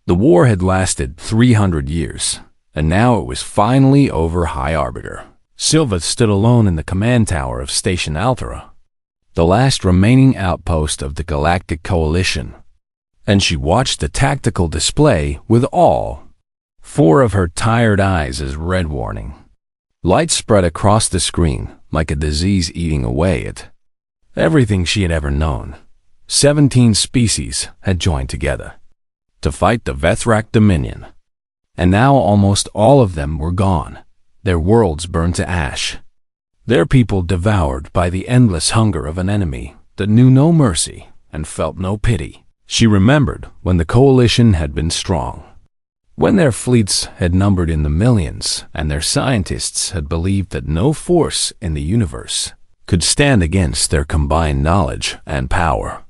The war had lasted 300 years, and now it was finally over. High Arbiter Silva stood alone in the command tower of Station Althera, the last remaining outpost of the Galactic Coalition, and she watched the tactical display with awe. 4 of her tired eyes as red warning. Light spread across the screen like a disease eating away at everything she had ever known. 17 species had joined together to fight the Vethrak Dominion, and now almost all of them were gone, their worlds burned to ash, their people devoured by the endless hunger of an enemy that knew no mercy and felt no pity. She remembered when the Coalition had been strong, when their fleets had numbered in the millions and their scientists had believed that no force in the universe could stand against their combined knowledge and power.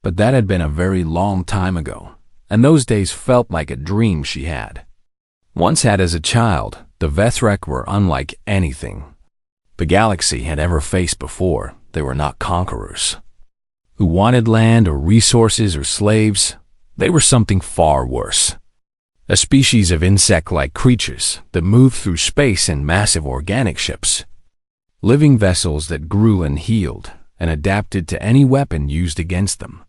But that had been a very long time ago, and those days felt like a dream she had once had as a child. The Vethrak were unlike anything the galaxy had ever faced before. They were not conquerors who wanted land or resources or slaves. They were something far worse. A species of insect-like creatures that moved through space in massive organic ships, living vessels that grew and healed and adapted to any weapon used against them.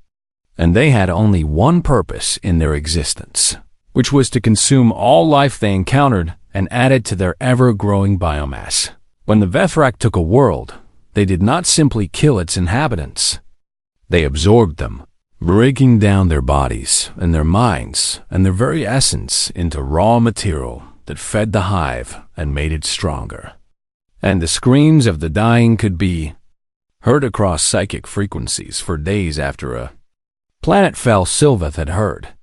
And they had only one purpose in their existence, which was to consume all life they encountered and add it to their ever-growing biomass. When the Vethrak took a world, they did not simply kill its inhabitants. They absorbed them, breaking down their bodies and their minds and their very essence into raw material that fed the hive and made it stronger. And the screams of the dying could be heard across psychic frequencies for days after a planet fell. Silva had heard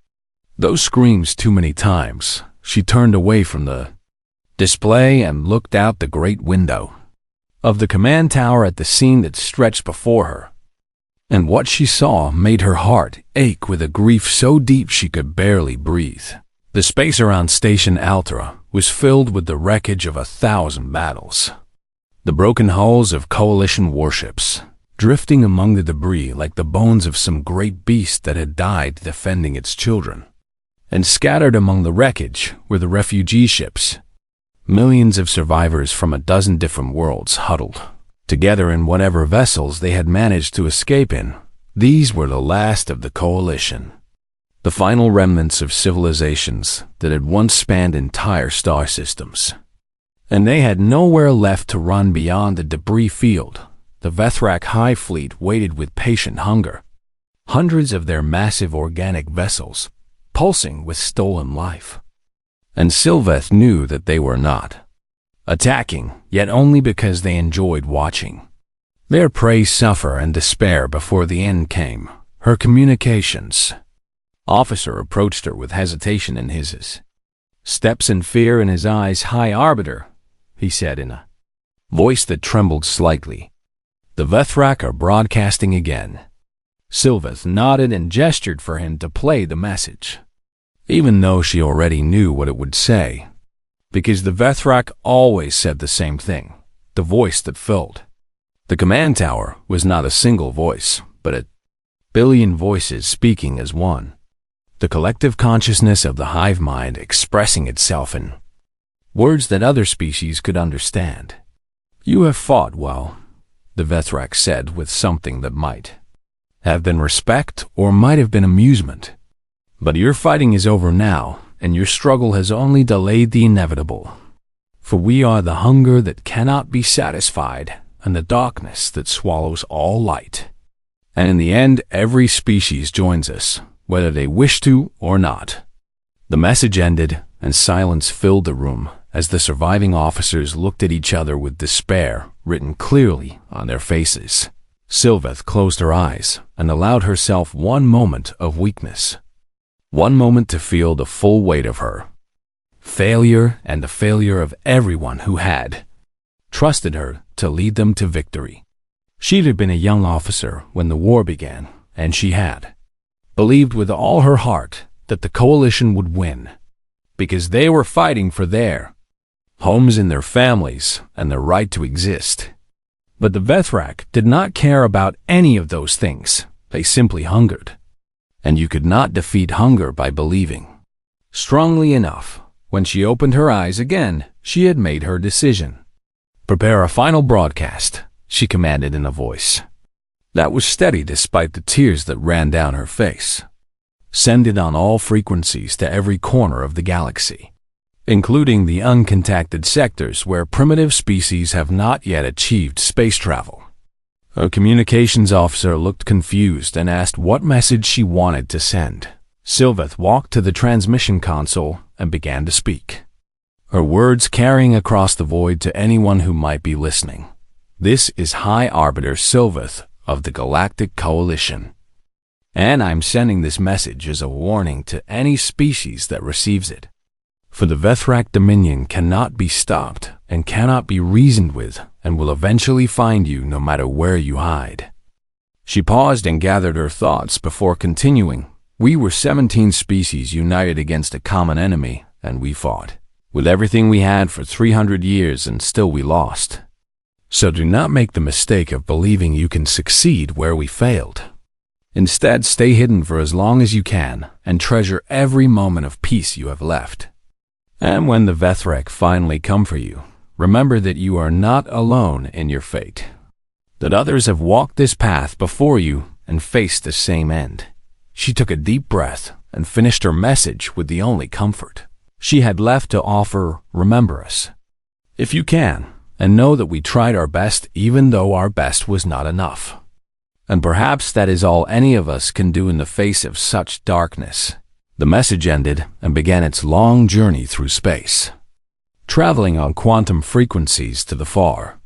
those screams too many times. She turned away from the display and looked out the great window of the command tower at the scene that stretched before her. And what she saw made her heart ache with a grief so deep she could barely breathe. The space around Station Althera was filled with the wreckage of 1,000 battles. The broken hulls of Coalition warships, drifting among the debris like the bones of some great beast that had died defending its children. And scattered among the wreckage were the refugee ships, millions of survivors from a dozen different worlds huddled together in whatever vessels they had managed to escape in. These were the last of the Coalition, the final remnants of civilizations that had once spanned entire star systems. And they had nowhere left to run beyond the debris field. The Vethrak High Fleet waited with patient hunger, hundreds of their massive organic vessels pulsing with stolen life. And Sylveth knew that they were not attacking, yet only because they enjoyed watching their prey suffer and despair before the end came. Her communications officer approached her with hesitation in his steps and fear in his eyes. "High Arbiter," he said in a voice that trembled slightly, "the Vethrak are broadcasting again." Sylveth nodded and gestured for him to play the message, even though she already knew what it would say, because the Vethrak always said the same thing, the voice that filled the command tower was not a single voice, but a billion voices speaking as one, the collective consciousness of the hive mind expressing itself in words that other species could understand. "You have fought well," the Vethrak said with something that might have been respect or might have been amusement. "But your fighting is over now, and your struggle has only delayed the inevitable. For we are the hunger that cannot be satisfied, and the darkness that swallows all light. And in the end, every species joins us, whether they wish to or not." The message ended, and silence filled the room as the surviving officers looked at each other with despair written clearly on their faces. Sylveth closed her eyes and allowed herself one moment of weakness, one moment to feel the full weight of her failure and the failure of everyone who had trusted her to lead them to victory. She'd have been a young officer when the war began, and she had believed with all her heart that the Coalition would win, because they were fighting for their homes and their families and their right to exist. But the Vethrak did not care about any of those things. They simply hungered. And you could not defeat hunger by believing. Strongly enough, when she opened her eyes again, she had made her decision. "Prepare a final broadcast," she commanded in a voice that was steady despite the tears that ran down her face. "Send it on all frequencies to every corner of the galaxy, including the uncontacted sectors where primitive species have not yet achieved space travel." A communications officer looked confused and asked what message she wanted to send. Sylveth walked to the transmission console and began to speak, her words carrying across the void to anyone who might be listening. "This is High Arbiter Sylveth of the Galactic Coalition, and I'm sending this message as a warning to any species that receives it. For the Vethrak Dominion cannot be stopped and cannot be reasoned with and will eventually find you no matter where you hide." She paused and gathered her thoughts before continuing. "We were 17 species united against a common enemy, and we fought with everything we had for 300 years, and still we lost. So do not make the mistake of believing you can succeed where we failed. Instead, stay hidden for as long as you can and treasure every moment of peace you have left. And when the Vethrak finally come for you, remember that you are not alone in your fate, that others have walked this path before you and faced the same end." She took a deep breath and finished her message with the only comfort she had left to offer. "Remember us, if you can, and know that we tried our best even though our best was not enough. And perhaps that is all any of us can do in the face of such darkness." The message ended and began its long journey through space, traveling on quantum frequencies to the far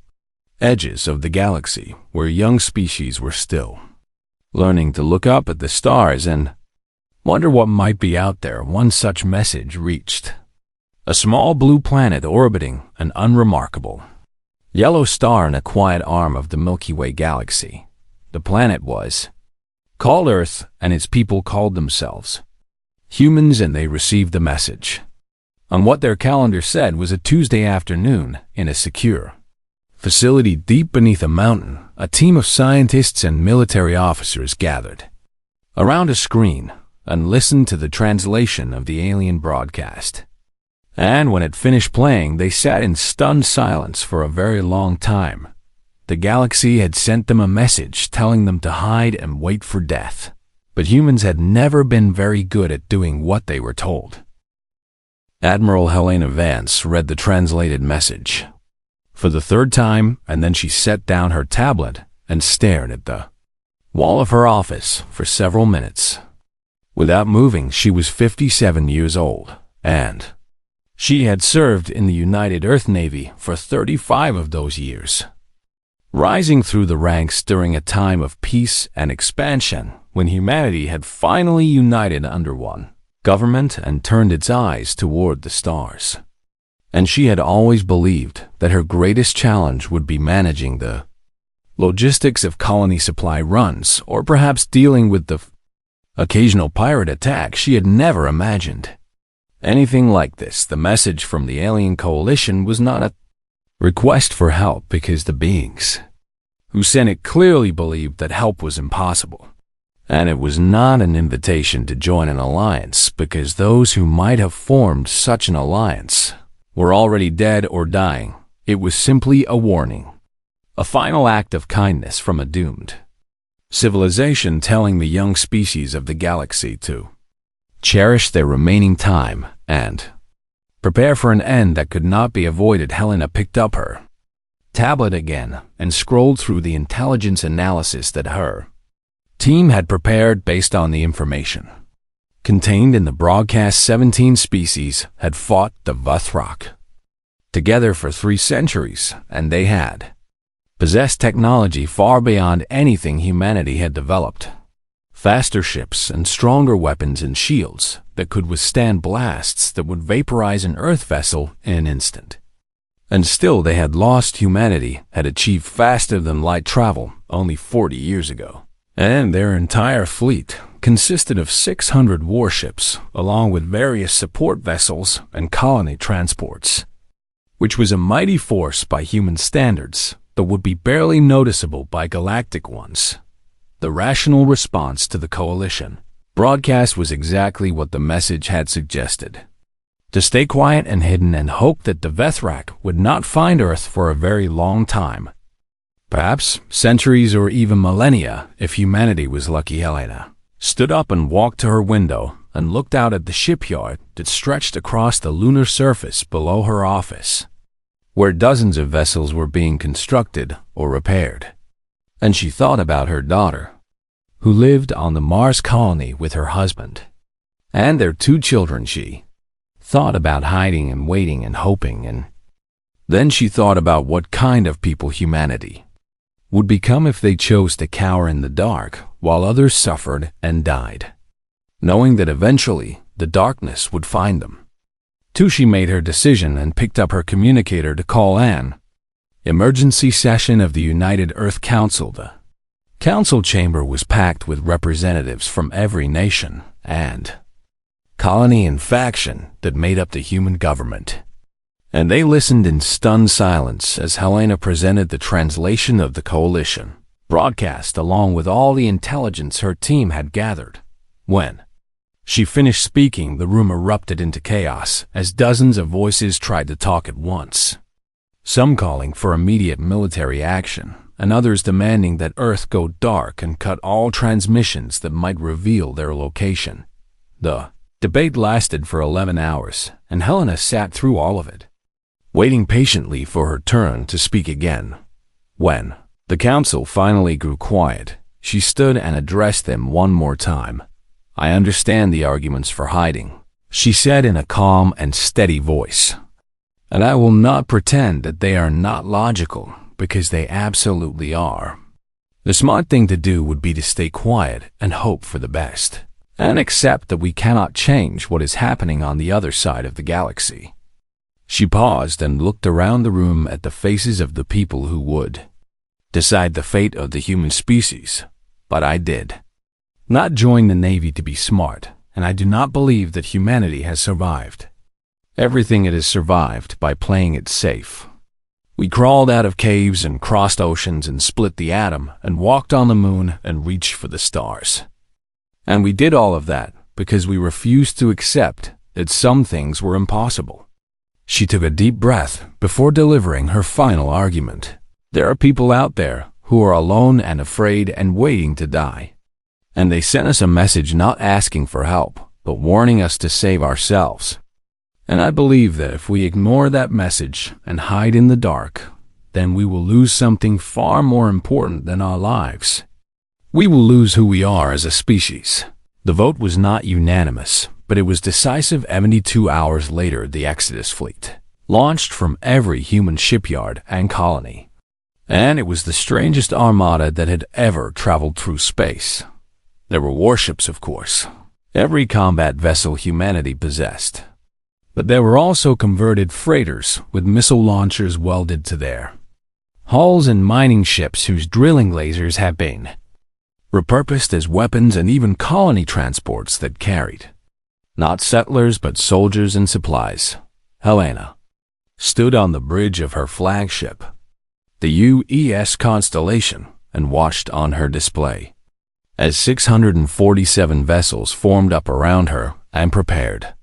edges of the galaxy where young species were still learning to look up at the stars and wonder what might be out there. One such message reached a small blue planet orbiting an unremarkable yellow star in a quiet arm of the Milky Way galaxy. The planet was called Earth, and its people called themselves humans, and they received the message on what their calendar said was a Tuesday afternoon in a secure facility deep beneath a mountain. A team of scientists and military officers gathered around a screen and listened to the translation of the alien broadcast. And when it finished playing, they sat in stunned silence for a very long time. The galaxy had sent them a message telling them to hide and wait for death. But humans had never been very good at doing what they were told. Admiral Helena Vance read the translated message for the third time, and then she set down her tablet and stared at the wall of her office for several minutes. Without moving, she was 57 years old, and she had served in the United Earth Navy for 35 of those years, rising through the ranks during a time of peace and expansion when humanity had finally united under one government and turned its eyes toward the stars. And she had always believed that her greatest challenge would be managing the logistics of colony supply runs, or perhaps dealing with the occasional pirate attack. She had never imagined anything like this. The message from the alien coalition was not a request for help, because the beings who sent it clearly believed that help was impossible. And it was not an invitation to join an alliance, because those who might have formed such an alliance were already dead or dying. It was simply a warning, a final act of kindness from a doomed civilization telling the young species of the galaxy to cherish their remaining time and prepare for an end that could not be avoided. Helena picked up her tablet again and scrolled through the intelligence analysis that her team had prepared based on the information contained in the broadcast. 17 species had fought the Vethrak together for 3 centuries, and they had possessed technology far beyond anything humanity had developed. Faster ships and stronger weapons and shields that could withstand blasts that would vaporize an Earth vessel in an instant. And still they had lost. Humanity had achieved faster-than-light travel only 40 years ago. And their entire fleet consisted of 600 warships, along with various support vessels and colony transports, which was a mighty force by human standards, but would be barely noticeable by galactic ones. The rational response to the coalition Broadcast was exactly what the message had suggested. To stay quiet and hidden and hope that the Vethrak would not find Earth for a very long time. Perhaps centuries or even millennia if humanity was lucky. Helena stood up and walked to her window and looked out at the shipyard that stretched across the lunar surface below her office, where dozens of vessels were being constructed or repaired. And she thought about her daughter, who lived on the Mars colony with her husband and their 2 children. She thought about hiding and waiting and hoping, and then she thought about what kind of people humanity would become if they chose to cower in the dark while others suffered and died, knowing that eventually the darkness would find them. She made her decision and picked up her communicator to call an emergency session of the United Earth Council. The council chamber was packed with representatives from every nation and colony and faction that made up the human government. And they listened in stunned silence as Helena presented the translation of the coalition broadcast along with all the intelligence her team had gathered. When she finished speaking, the room erupted into chaos as dozens of voices tried to talk at once, some calling for immediate military action and others demanding that Earth go dark and cut all transmissions that might reveal their location. The debate lasted for 11 hours, and Helena sat through all of it, waiting patiently for her turn to speak again. When the council finally grew quiet, she stood and addressed them one more time. "I understand the arguments for hiding," she said in a calm and steady voice, "and I will not pretend that they are not logical, because they absolutely are. The smart thing to do would be to stay quiet and hope for the best, and accept that we cannot change what is happening on the other side of the galaxy." She paused and looked around the room at the faces of the people who would decide the fate of the human species. "But I did not join the Navy to be smart, and I do not believe that humanity has survived everything. It has survived by playing it safe. We crawled out of caves and crossed oceans and split the atom and walked on the moon and reached for the stars. And we did all of that because we refused to accept that some things were impossible." She took a deep breath before delivering her final argument. "There are people out there who are alone and afraid and waiting to die. And they sent us a message not asking for help, but warning us to save ourselves. And I believe that if we ignore that message and hide in the dark, then we will lose something far more important than our lives. We will lose who we are as a species." The vote was not unanimous, but it was decisive. 72 hours later, the Exodus fleet launched from every human shipyard and colony. And it was the strangest armada that had ever traveled through space. There were warships, of course, every combat vessel humanity possessed. But there were also converted freighters with missile launchers welded to their hulls and mining ships whose drilling lasers had been repurposed as weapons, and even colony transports that carried not settlers but soldiers and supplies. Helena stood on the bridge of her flagship, the UES Constellation, and watched on her display as 647 vessels formed up around her and prepared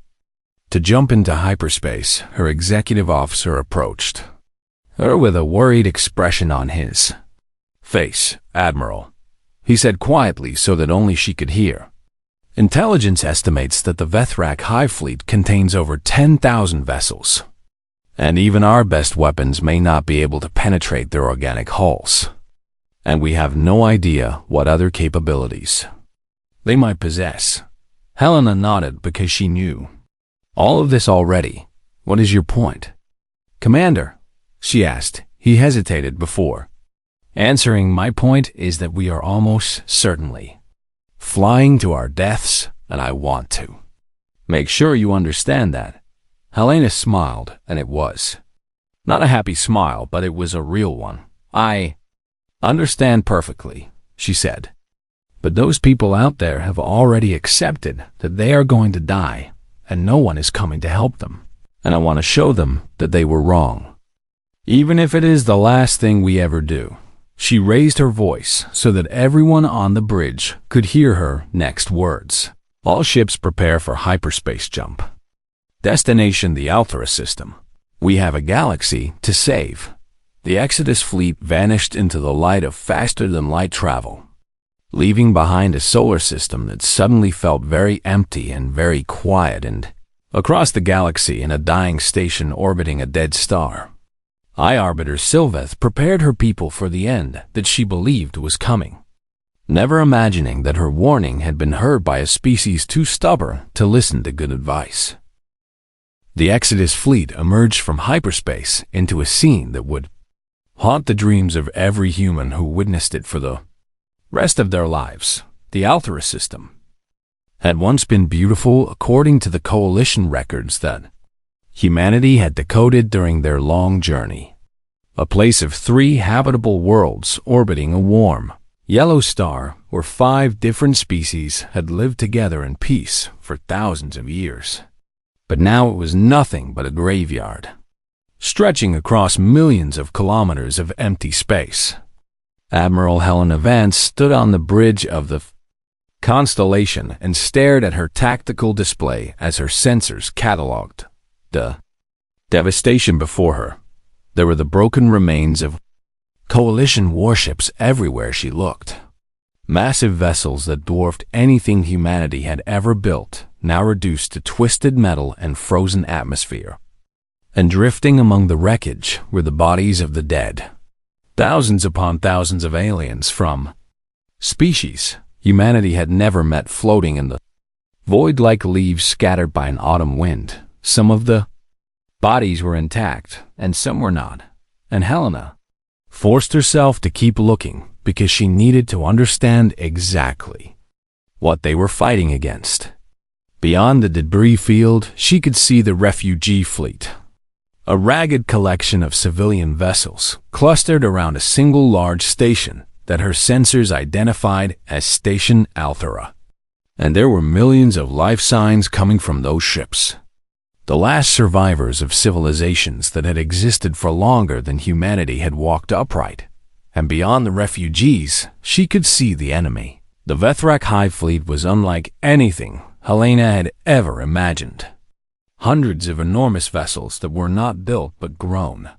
to jump into hyperspace. Her executive officer approached her with a worried expression on his face. "Admiral," he said quietly so that only she could hear, "intelligence estimates that the Vethrak High Fleet contains over 10,000 vessels, and even our best weapons may not be able to penetrate their organic hulls. And we have no idea what other capabilities they might possess." Helena nodded because she knew all of this already. "What is your point, Commander?" she asked. He hesitated before answering. "My point is that we are almost certainly flying to our deaths, and I want to make sure you understand that." Helena smiled, and it was not a happy smile, but it was a real one. "I understand perfectly," she said. "But those people out there have already accepted that they are going to die, and no one is coming to help them. And I want to show them that they were wrong, even if it is the last thing we ever do." She raised her voice so that everyone on the bridge could hear her next words. All ships prepare for hyperspace jump. Destination the Althera system. We have a galaxy to save. The Exodus fleet vanished into the light of faster-than-light travel, leaving behind a solar system that suddenly felt very empty and very quiet, and across the galaxy in a dying station orbiting a dead star, High Arbiter Sylveth prepared her people for the end that she believed was coming, never imagining that her warning had been heard by a species too stubborn to listen to good advice. The Exodus fleet emerged from hyperspace into a scene that would haunt the dreams of every human who witnessed it for the rest of their lives. The Althera system had once been beautiful according to the Coalition records that humanity had decoded during their long journey. A place of 3 habitable worlds orbiting a warm, yellow star where 5 different species had lived together in peace for thousands of years. But now it was nothing but a graveyard, stretching across millions of kilometers of empty space. Admiral Helena Vance stood on the bridge of the constellation and stared at her tactical display as her sensors cataloged the devastation before her. There were the broken remains of Coalition warships everywhere she looked. Massive vessels that dwarfed anything humanity had ever built, now reduced to twisted metal and frozen atmosphere. And drifting among the wreckage were the bodies of the dead. Thousands upon thousands of aliens from species humanity had never met floating in the void like leaves scattered by an autumn wind. Some of the bodies were intact, and some were not. And Helena forced herself to keep looking because she needed to understand exactly what they were fighting against. Beyond the debris field, she could see the refugee fleet, a ragged collection of civilian vessels clustered around a single large station that her sensors identified as Station Althera. And there were millions of life signs coming from those ships. The last survivors of civilizations that had existed for longer than humanity had walked upright. And beyond the refugees, she could see the enemy. The Vethrak Hive Fleet was unlike anything Helena had ever imagined. Hundreds of enormous vessels that were not built but grown.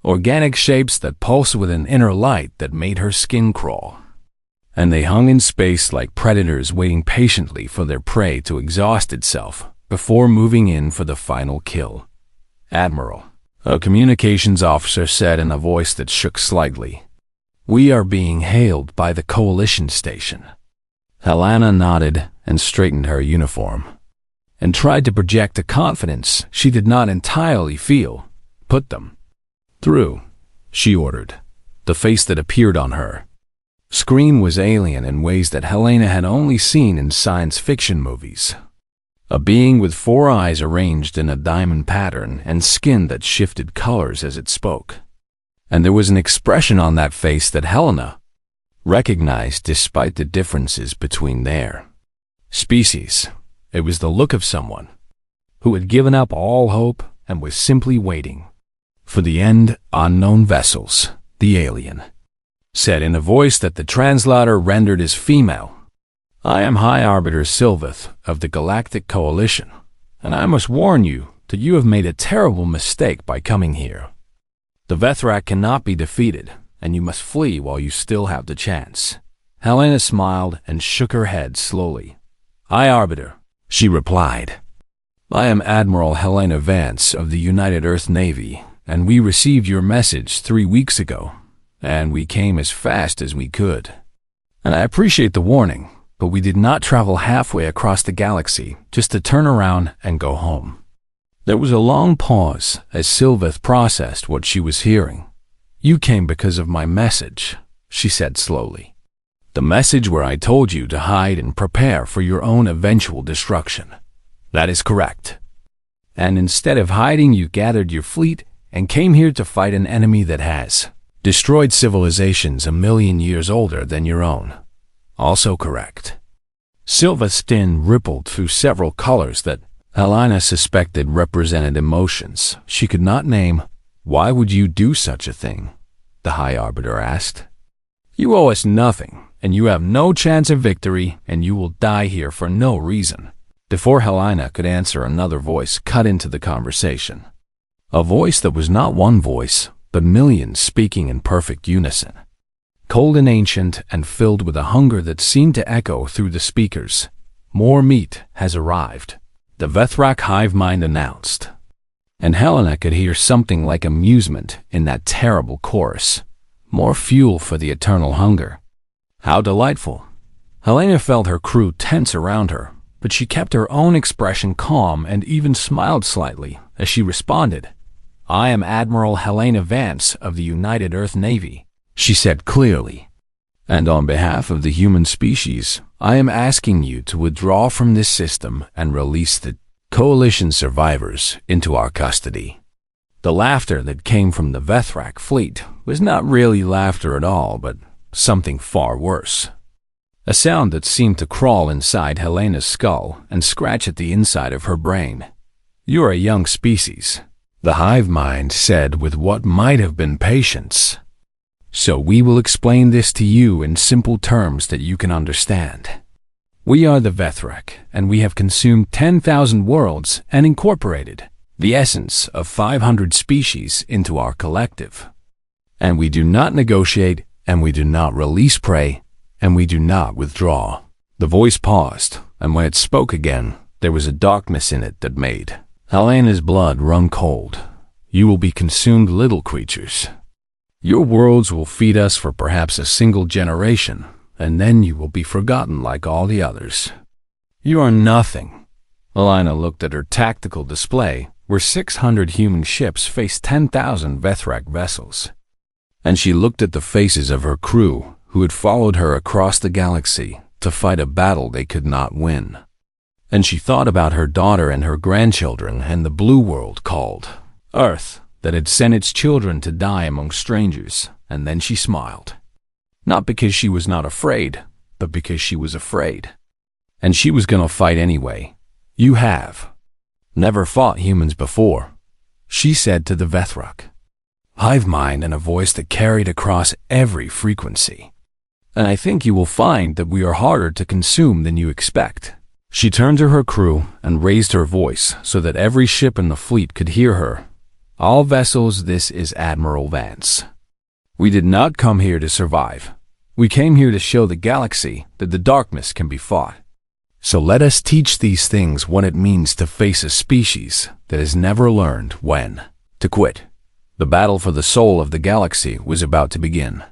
Organic shapes that pulsed with an inner light that made her skin crawl. And they hung in space like predators waiting patiently for their prey to exhaust itself before moving in for the final kill. Admiral, a communications officer said in a voice that shook slightly, "We are being hailed by the Coalition station." Helena nodded and straightened her uniform, and tried to project a confidence she did not entirely feel. "Put them through," she ordered. The face that appeared on her screen was alien in ways that Helena had only seen in science fiction movies. A being with 4 eyes arranged in a diamond pattern and skin that shifted colors as it spoke. And there was an expression on that face that Helena recognized despite the differences between their species. It was the look of someone who had given up all hope and was simply waiting for the end. "Unknown vessels," the alien said in a voice that the translator rendered as female. "I am High Arbiter Sylveth of the Galactic Coalition, and I must warn you that you have made a terrible mistake by coming here. The Vethrak cannot be defeated, and you must flee while you still have the chance." Helena smiled and shook her head slowly. "High Arbiter," she replied, "I am Admiral Helena Vance of the United Earth Navy, and we received your message 3 weeks ago, and we came as fast as we could. And I appreciate the warning, but we did not travel halfway across the galaxy just to turn around and go home." There was a long pause as Sylveth processed what she was hearing. "You came because of my message," she said slowly. "The message where I told you to hide and prepare for your own eventual destruction. That is correct. And instead of hiding, you gathered your fleet and came here to fight an enemy that has destroyed civilizations 1,000,000 years older than your own. Also correct." Sylva's skin rippled through several colors that Helena suspected represented emotions she could not name. "Why would you do such a thing?" the High Arbiter asked. You owe us nothing, and you have no chance of victory, and you will die here for no reason." Before Helena could answer, another voice cut into the conversation. A voice that was not one voice, but millions speaking in perfect unison. Cold and ancient, and filled with a hunger that seemed to echo through the speakers. "More meat has arrived," the Vethrak hive mind announced. And Helena could hear something like amusement in that terrible chorus. More fuel for the eternal hunger. How delightful. Helena felt her crew tense around her, but she kept her own expression calm and even smiled slightly as she responded. "I am Admiral Helena Vance of the United Earth Navy," she said clearly. "And on behalf of the human species, I am asking you to withdraw from this system and release the Coalition survivors into our custody." The laughter that came from the Vethrak fleet was not really laughter at all, but something far worse. A sound that seemed to crawl inside Helena's skull and scratch at the inside of her brain. "You're a young species," the hive mind said with what might have been patience. "So we will explain this to you in simple terms that you can understand. We are the Vethrak, and we have consumed 10,000 worlds and incorporated the essence of 500 species into our collective. And we do not negotiate, and we do not release prey, and we do not withdraw." The voice paused, and when it spoke again, there was a darkness in it that made Helena's blood run cold. "You will be consumed, little creatures. Your worlds will feed us for perhaps a single generation, and then you will be forgotten like all the others. You are nothing." Helena looked at her tactical display, where 600 human ships faced 10,000 Vethrak vessels. And she looked at the faces of her crew, who had followed her across the galaxy to fight a battle they could not win. And she thought about her daughter and her grandchildren and the blue world called Earth that had sent its children to die among strangers, and then she smiled. Not because she was not afraid, but because she was afraid. And she was gonna fight anyway. "You have never fought humans before," she said to the Vethrak. Hive mind in a voice that carried across every frequency. "And I think you will find that we are harder to consume than you expect." She turned to her crew and raised her voice so that every ship in the fleet could hear her. "All vessels, this is Admiral Vance. We did not come here to survive. We came here to show the galaxy that the darkness can be fought. So let us teach these things what it means to face a species that has never learned when to quit." The battle for the soul of the galaxy was about to begin.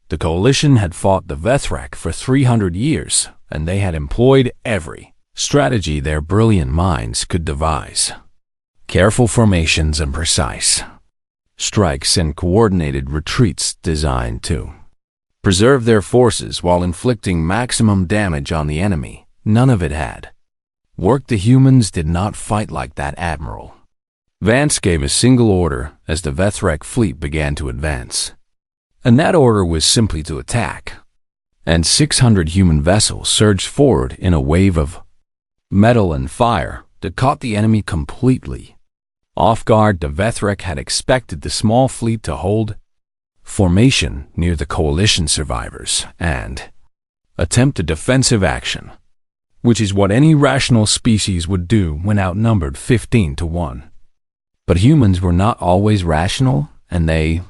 The Coalition had fought the Vethrak for 300 years, and they had employed every strategy their brilliant minds could devise. Careful formations and precise strikes and coordinated retreats designed to preserve their forces while inflicting maximum damage on the enemy. None of it had worked. The humans did not fight like that, Admiral. Vance gave a single order as the Vethrak fleet began to advance. And that order was simply to attack. And 600 human vessels surged forward in a wave of metal and fire that caught the enemy completely off guard. The Vethrak had expected the small fleet to hold formation near the Coalition survivors and attempt a defensive action, which is what any rational species would do when outnumbered 15-1. But humans were not always rational, and they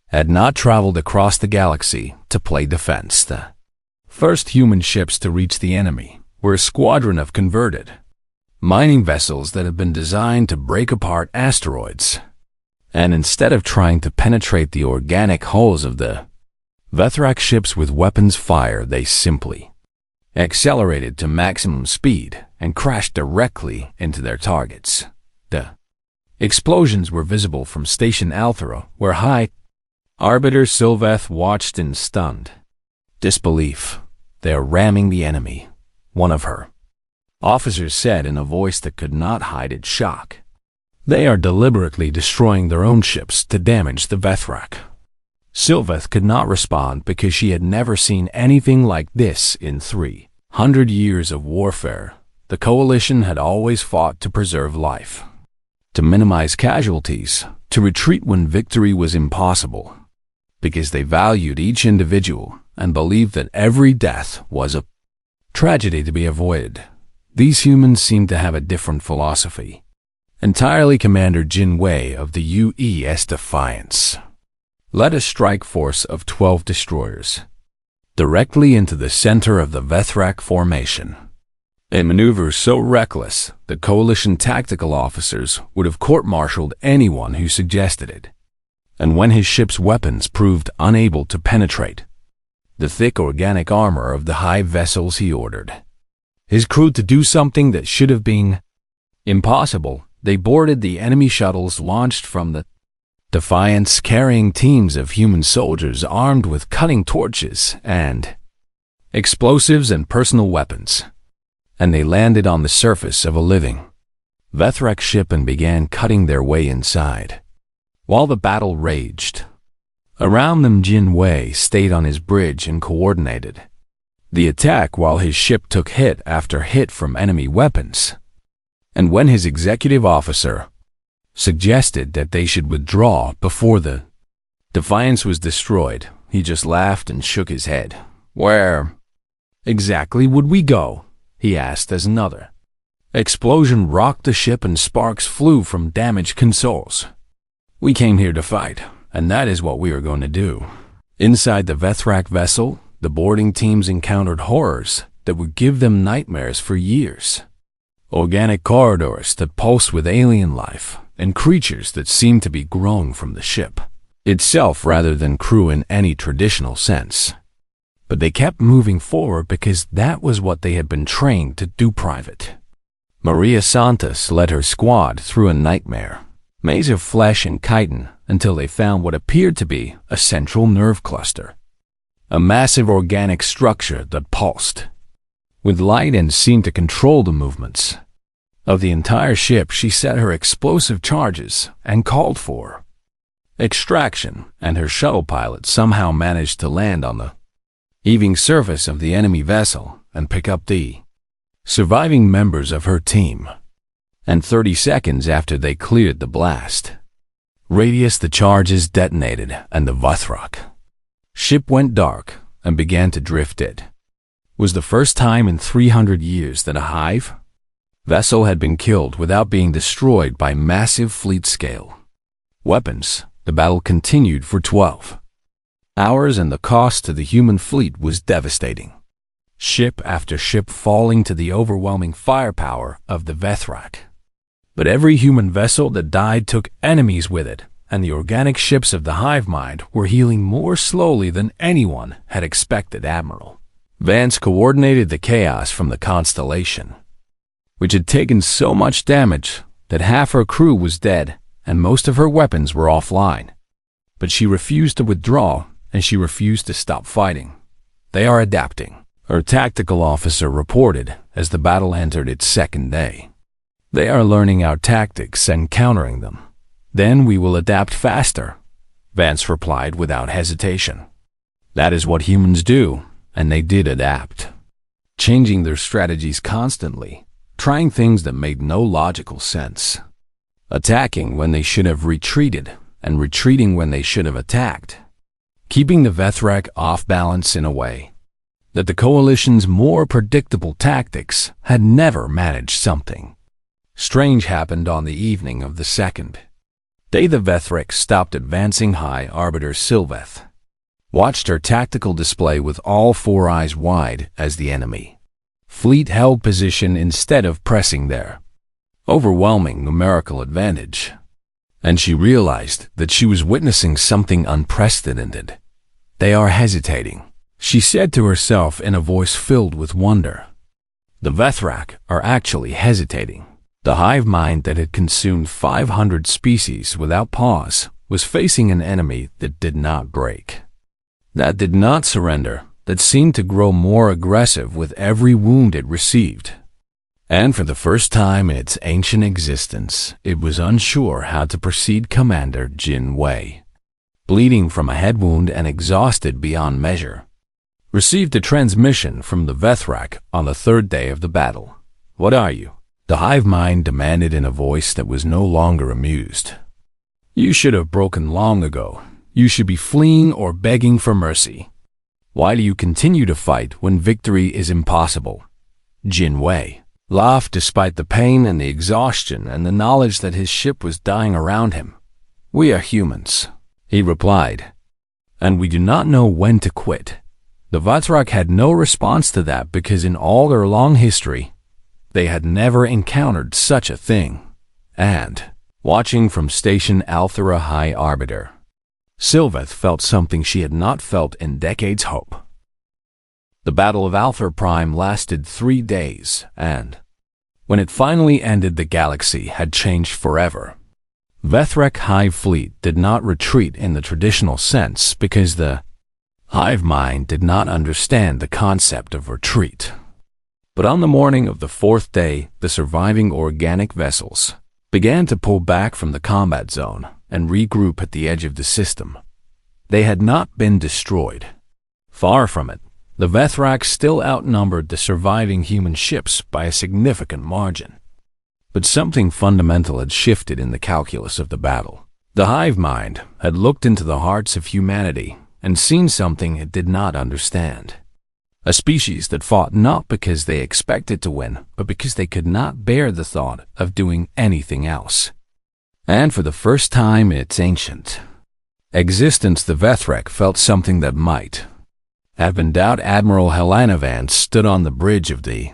had not traveled across the galaxy to play defense. The first human ships to reach the enemy were a squadron of converted mining vessels that had been designed to break apart asteroids. And instead of trying to penetrate the organic hulls of the Vethrak ships with weapons fire, they simply accelerated to maximum speed and crashed directly into their targets. The explosions were visible from Station Althera, where High Arbiter Sylveth watched in stunned disbelief. "They are ramming the enemy," one of her officers said in a voice that could not hide its shock. "They are deliberately destroying their own ships to damage the Vethrak." Sylveth could not respond because she had never seen anything like this in 300 years of warfare. The Coalition had always fought to preserve life, to minimize casualties, to retreat when victory was impossible. because they valued each individual and believed that every death was a tragedy to be avoided. These humans seemed to have a different philosophy. Entirely, Commander Jin Wei of the UES Defiance led a strike force of 12 destroyers directly into the center of the Vethrak formation. A maneuver so reckless that coalition tactical officers would have court-martialed anyone who suggested it. And when his ship's weapons proved unable to penetrate the thick organic armor of the hive vessels, he ordered his crew to do something that should have been impossible. They boarded the enemy shuttles launched from the Defiance, carrying teams of human soldiers armed with cutting torches and explosives and personal weapons, and they landed on the surface of a living Vethrak ship and began cutting their way inside. While the battle raged around them, Jin Wei stayed on his bridge and coordinated the attack while his ship took hit after hit from enemy weapons. And when his executive officer suggested that they should withdraw before the Defiance was destroyed, he just laughed and shook his head. "Where exactly would we go?" he asked as another explosion rocked the ship and sparks flew from damaged consoles. "We came here to fight, and that is what we are going to do." Inside the Vethrak vessel, the boarding teams encountered horrors that would give them nightmares for years. Organic corridors that pulsed with alien life, and creatures that seemed to be grown from the ship itself rather than crew in any traditional sense. But they kept moving forward because that was what they had been trained to do. Private Maria Santos led her squad through a nightmare maze of flesh and chitin until they found what appeared to be a central nerve cluster, a massive organic structure that pulsed with light and seemed to control the movements of the entire ship. She set her explosive charges and called for extraction, and her shuttle pilot somehow managed to land on the heaving surface of the enemy vessel and pick up the surviving members of her team. And 30 seconds after they cleared the blast radius, the charges detonated and the Vethrak ship went dark and began to drift. It was the first time in 300 years that a hive vessel had been killed without being destroyed by massive fleet-scale weapons. The battle continued for 12 hours, and the cost to the human fleet was devastating. Ship after ship falling to the overwhelming firepower of the Vethrak. But every human vessel that died took enemies with it, and the organic ships of the hive mind were healing more slowly than anyone had expected. Admiral Vance coordinated the chaos from the Constellation, which had taken so much damage that half her crew was dead and most of her weapons were offline. But she refused to withdraw, and she refused to stop fighting. "They are adapting," her tactical officer reported as the battle entered its second day. "They are learning our tactics and countering them. Then we will adapt faster," Vance replied without hesitation. That is what humans do, and they did adapt, changing their strategies constantly, trying things that made no logical sense, attacking when they should have retreated, and retreating when they should have attacked, keeping the Vethrak off balance in a way that the Coalition's more predictable tactics had never managed. Something strange happened on the evening of the second day. The Vethrak stopped advancing. High Arbiter Sylveth watched her tactical display with all four eyes wide as the enemy fleet held position instead of pressing their overwhelming numerical advantage. And she realized that she was witnessing something unprecedented. "They are hesitating," she said to herself in a voice filled with wonder. The Vethrak are actually hesitating. The hive mind that had consumed 500 species without pause was facing an enemy that did not break, that did not surrender, that seemed to grow more aggressive with every wound it received. And for the first time in its ancient existence, it was unsure how to proceed. Commander Jin Wei, bleeding from a head wound and exhausted beyond measure, received a transmission from the Vethrak on the third day of the battle. "What are you?" the hive mind demanded in a voice that was no longer amused. "You should have broken long ago. You should be fleeing or begging for mercy. Why do you continue to fight when victory is impossible? Jin Wei laughed despite the pain and the exhaustion and the knowledge that his ship was dying around him. We are humans, he replied, and we do not know when to quit. The Vatrak had no response to that because in all their long history, they had never encountered such a thing. And, watching from Station Althera High Arbiter, Sylveth felt something she had not felt in decades. Hope. The Battle of Althor Prime lasted 3 days, and when it finally ended, the galaxy had changed forever. Vethrek Hive Fleet did not retreat in the traditional sense because the hive mind did not understand the concept of retreat. But on the morning of the 4th day, the surviving organic vessels began to pull back from the combat zone and regroup at the edge of the system. They had not been destroyed. Far from it. The Vethrak still outnumbered the surviving human ships by a significant margin. But something fundamental had shifted in the calculus of the battle. The hive mind had looked into the hearts of humanity and seen something it did not understand. A species that fought not because they expected to win, but because they could not bear the thought of doing anything else. And for the first time in its ancient existence, the Vethrek felt something that might have been doubt. Admiral Helena Vance stood on the bridge of the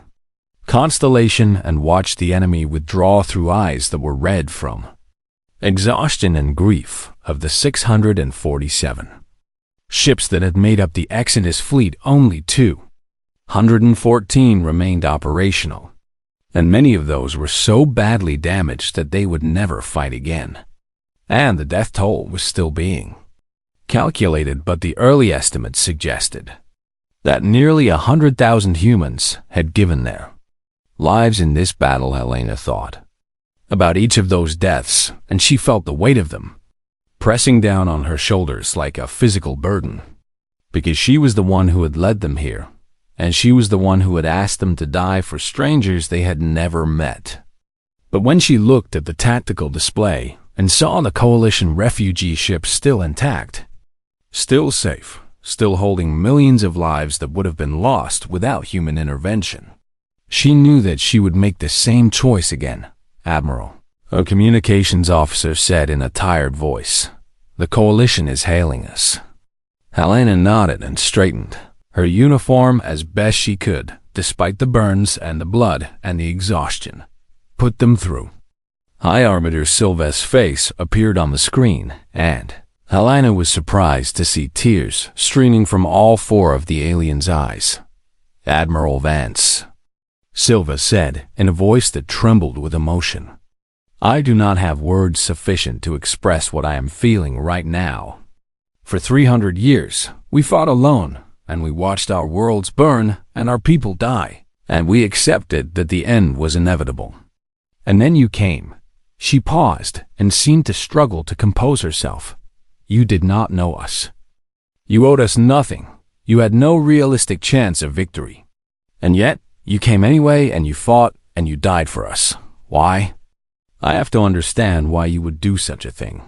constellation and watched the enemy withdraw through eyes that were red from exhaustion and grief. Of the 647 ships that had made up the Exodus fleet, only 214 remained operational, and many of those were so badly damaged that they would never fight again. And the death toll was still being calculated, but the early estimates suggested that nearly 100,000 humans had given their lives in this battle. Helena thought about each of those deaths, and she felt the weight of them pressing down on her shoulders like a physical burden, because she was the one who had led them here, and she was the one who had asked them to die for strangers they had never met. But when she looked at the tactical display and saw the coalition refugee ships still intact, still safe, still holding millions of lives that would have been lost without human intervention, she knew that she would make the same choice again. Admiral, a communications officer said in a tired voice, "The coalition is hailing us." Helena nodded and straightened her uniform as best she could, despite the burns and the blood and the exhaustion put them through. High Arbiter Sylveth's face appeared on the screen, and Helena was surprised to see tears streaming from all 4 of the aliens' eyes. "Admiral Vance," Sylveth said in a voice that trembled with emotion, "I do not have words sufficient to express what I am feeling right now. For 300 years, we fought alone, and we watched our worlds burn and our people die, and we accepted that the end was inevitable. And then you came." She paused and seemed to struggle to compose herself. "You did not know us. You owed us nothing. You had no realistic chance of victory. And yet, you came anyway, and you fought, and you died for us. Why? I have to understand why you would do such a thing."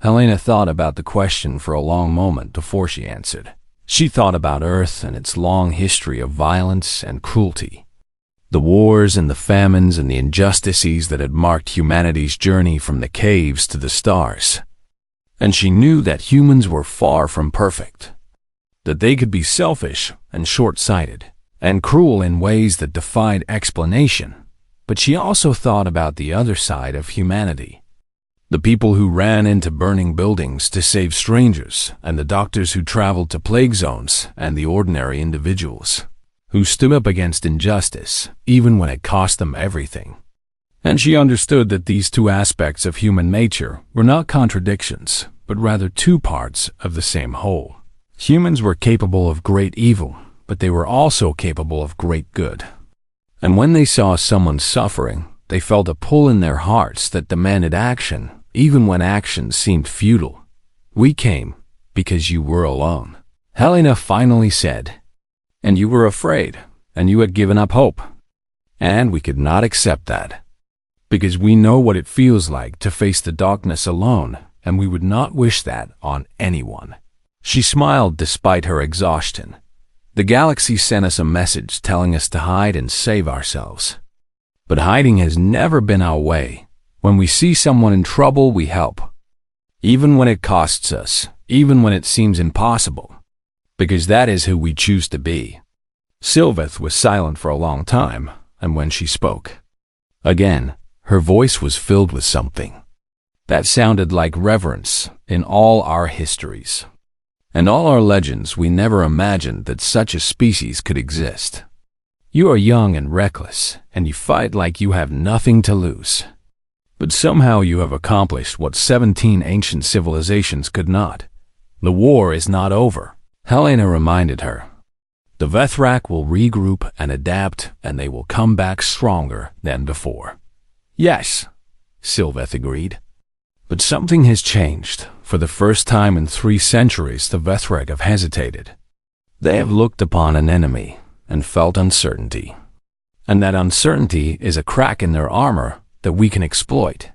Helena thought about the question for a long moment before she answered. She thought about Earth and its long history of violence and cruelty, the wars and the famines and the injustices that had marked humanity's journey from the caves to the stars. And she knew that humans were far from perfect, that they could be selfish and short-sighted and cruel in ways that defied explanation. But she also thought about the other side of humanity, the people who ran into burning buildings to save strangers, and the doctors who traveled to plague zones, and the ordinary individuals who stood up against injustice, even when it cost them everything. And she understood that these 2 aspects of human nature were not contradictions, but rather 2 parts of the same whole. Humans were capable of great evil, but they were also capable of great good. And when they saw someone suffering, they felt a pull in their hearts that demanded action, even when action seemed futile. "We came because you were alone," Helena finally said. "And you were afraid, and you had given up hope. And we could not accept that, because we know what it feels like to face the darkness alone, and we would not wish that on anyone." She smiled despite her exhaustion. "The galaxy sent us a message telling us to hide and save ourselves. But hiding has never been our way. When we see someone in trouble, we help. Even when it costs us, even when it seems impossible. Because that is who we choose to be." Sylveth was silent for a long time, and when she spoke again, her voice was filled with something that sounded like reverence. "In all our histories and all our legends, we never imagined that such a species could exist. You are young and reckless, and you fight like you have nothing to lose. But somehow you have accomplished what 17 ancient civilizations could not. The war is not over." Helena reminded her. "The Vethrak will regroup and adapt, and they will come back stronger than before." "Yes," Sylveth agreed. "But something has changed. For the first time in 3 centuries, the Vethrak have hesitated. They have looked upon an enemy and felt uncertainty. And that uncertainty is a crack in their armor that we can exploit."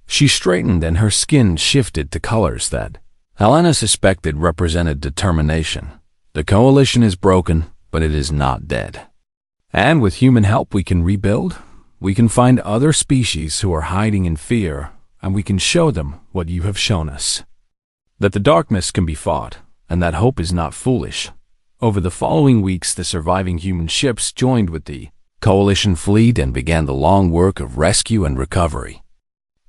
She straightened and her skin shifted to colors that Helena suspected represented determination. "The coalition is broken, but it is not dead. And with human help we can rebuild. We can find other species who are hiding in fear, and we can show them what you have shown us. That the darkness can be fought, and that hope is not foolish." Over the following weeks, the surviving human ships joined with the coalition fleet and began the long work of rescue and recovery,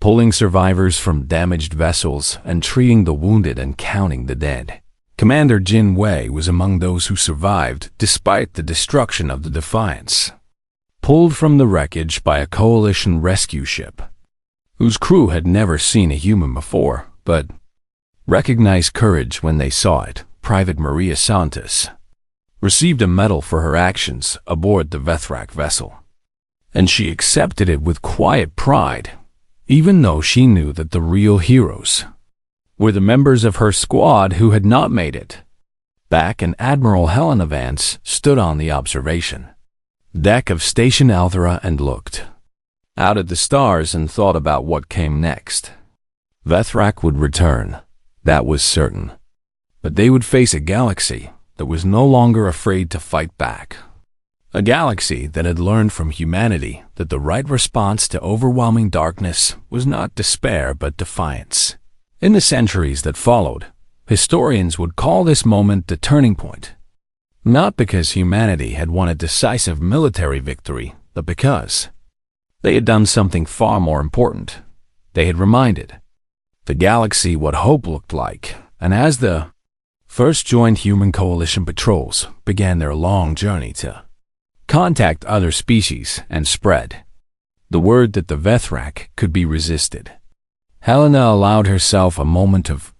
pulling survivors from damaged vessels and treating the wounded and counting the dead. Commander Jin Wei was among those who survived despite the destruction of the Defiance, pulled from the wreckage by a coalition rescue ship, whose crew had never seen a human before, but recognized courage when they saw it. Private Maria Santos received a medal for her actions aboard the Vethrak vessel, and she accepted it with quiet pride, even though she knew that the real heroes were the members of her squad who had not made it back, and Admiral Helena Vance stood on the observation deck of Station Althera and looked out at the stars and thought about what came next. Vethrak would return, that was certain. But they would face a galaxy that was no longer afraid to fight back. A galaxy that had learned from humanity that the right response to overwhelming darkness was not despair but defiance. In the centuries that followed, historians would call this moment the turning point. Not because humanity had won a decisive military victory, but because they had done something far more important. They had reminded the galaxy what hope looked like, and as the first joint human coalition patrols began their long journey to contact other species and spread the word that the Vethrak could be resisted, Helena allowed herself a moment of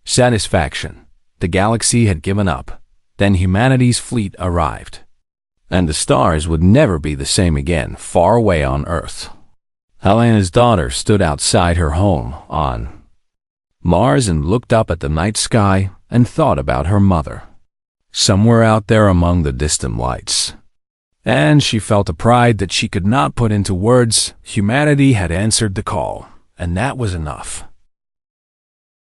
satisfaction. The galaxy had given up. Then humanity's fleet arrived, and the stars would never be the same again far away on Earth. Helena's daughter stood outside her home on Mars and looked up at the night sky and thought about her mother, somewhere out there among the distant lights. And she felt a pride that she could not put into words. Humanity had answered the call, and that was enough.